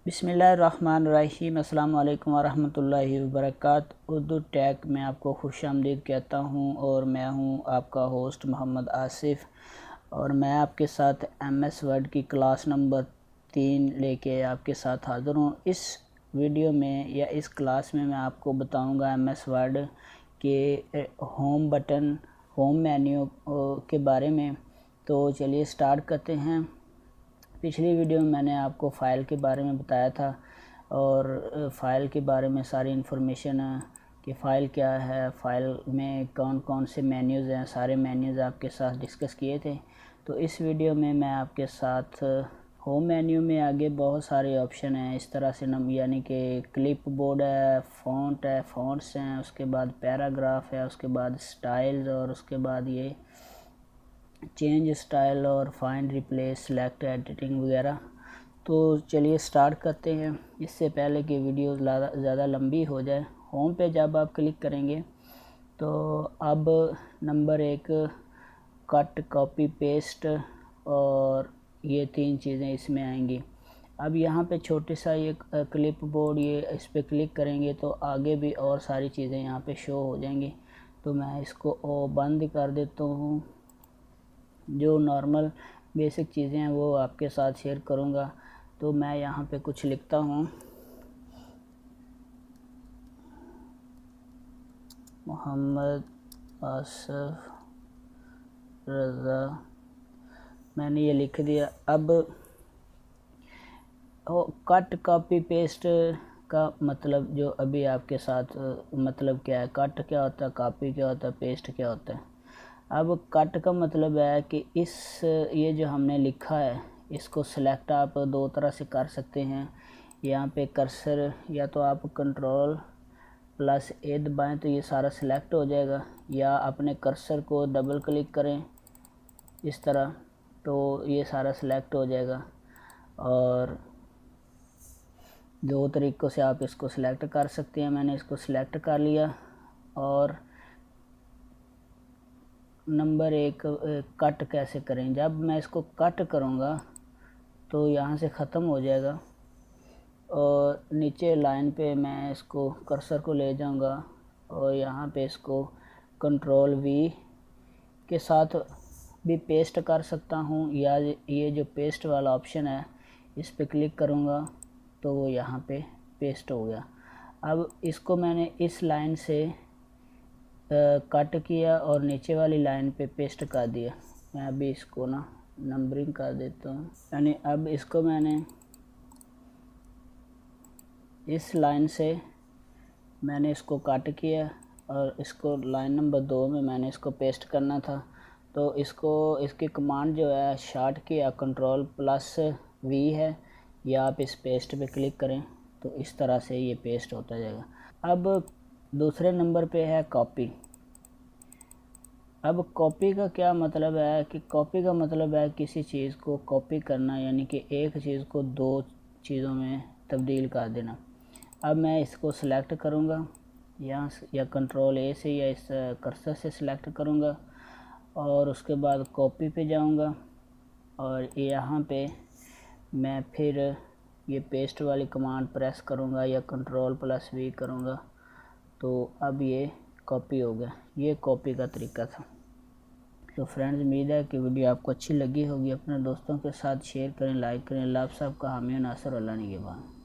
बिस्मिल्लाहिर्रहमानिर्रहीम। अस्सलाम वालेकुम वरहमतुल्लाहि वबरकातुहू। उर्दू टैक में आपको खुशामदीद कहता हूँ और मैं हूँ आपका होस्ट मोहम्मद आसिफ़ और मैं आपके साथ MS वर्ड की क्लास नंबर 3 लेके आपके साथ हाज़िर हूँ। इस वीडियो में या इस क्लास में मैं आपको बताऊँगा MS वर्ड के होम बटन, होम मेन्यू के बारे में। तो चलिए स्टार्ट करते हैं। पिछली वीडियो में मैंने आपको फ़ाइल के बारे में बताया था और फ़ाइल के बारे में सारी इन्फॉर्मेशन कि फ़ाइल क्या है, फ़ाइल में कौन कौन से मेन्यूज़ हैं, सारे मेन्यूज़ आपके साथ डिस्कस किए थे। तो इस वीडियो में मैं आपके साथ होम मेन्यू में आगे बहुत सारे ऑप्शन हैं इस तरह से यानी कि क्लिप बोर्ड है, फ़ॉन्ट्स हैं, उसके बाद पैराग्राफ है, उसके बाद स्टाइल्स और उसके बाद ये चेंज स्टाइल और फाइंड रिप्लेस सेलेक्ट एडिटिंग वगैरह। तो चलिए स्टार्ट करते हैं। इससे पहले कि वीडियो ज़्यादा लंबी हो जाए, होम पे जब आप क्लिक करेंगे तो अब नंबर 1 कट, कॉपी, पेस्ट और ये 3 चीज़ें इसमें आएंगी। अब यहाँ पे छोटे सा ये क्लिप बोर्ड, ये इस पर क्लिक करेंगे तो आगे भी और सारी चीज़ें यहाँ पे शो हो जाएंगी। तो मैं इसको बंद कर देता हूँ। जो नॉर्मल बेसिक चीज़ें हैं वो आपके साथ शेयर करूँगा। तो मैं यहाँ पे कुछ लिखता हूँ, मोहम्मद आसिफ रज़ा, मैंने ये लिख दिया। अब कट, कॉपी, पेस्ट का मतलब जो अभी आपके साथ मतलब क्या है, कट क्या होता है, कॉपी क्या होता है, पेस्ट क्या होता है। अब कट का मतलब है कि ये जो हमने लिखा है इसको सिलेक्ट आप दो तरह से कर सकते हैं। यहाँ पे कर्सर या तो आप Ctrl+A दबाएं तो ये सारा सिलेक्ट हो जाएगा, या अपने कर्सर को डबल क्लिक करें इस तरह तो ये सारा सिलेक्ट हो जाएगा। और दो तरीक़ों से आप इसको सिलेक्ट कर सकते हैं। मैंने इसको सिलेक्ट कर लिया। और नंबर 1 कट कैसे करें। जब मैं इसको कट करूँगा तो यहाँ से ख़त्म हो जाएगा और नीचे लाइन पे मैं इसको कर्सर को ले जाऊँगा और यहाँ पे इसको Ctrl+V के साथ भी पेस्ट कर सकता हूँ, या ये जो पेस्ट वाला ऑप्शन है इस पे क्लिक करूँगा तो वो यहाँ पे पेस्ट हो गया। अब इसको मैंने इस लाइन से कट किया और नीचे वाली लाइन पे पेस्ट कर दिया। मैं अभी इसको ना नंबरिंग कर देता हूँ, यानी अब इसको मैंने इस लाइन से मैंने इसको कट किया और इसको लाइन नंबर 2 में मैंने इसको पेस्ट करना था। तो इसकी कमांड जो है शार्ट की या Ctrl+V है, या आप इस पेस्ट पे क्लिक करें तो इस तरह से ये पेस्ट होता जाएगा। अब दूसरे नंबर पे है कॉपी। अब कॉपी का क्या मतलब है कि कॉपी का मतलब है किसी चीज़ को कॉपी करना, यानी कि एक चीज़ को दो चीज़ों में तब्दील कर देना। अब मैं इसको सिलेक्ट करूँगा यहाँ या Ctrl+A से या इस कर्सर से सिलेक्ट करूँगा और उसके बाद कॉपी पे जाऊँगा और यहाँ पे मैं फिर ये पेस्ट वाली कमांड प्रेस करूँगा या Ctrl+V करूँगा तो अब ये कॉपी हो गया। ये कॉपी का तरीका था। तो फ्रेंड्स, उम्मीद है कि वीडियो आपको अच्छी लगी होगी। अपने दोस्तों के साथ शेयर करें, लाइक करें। अल्लाह आप सबका हामी नासर, अल्लाह निगहबान।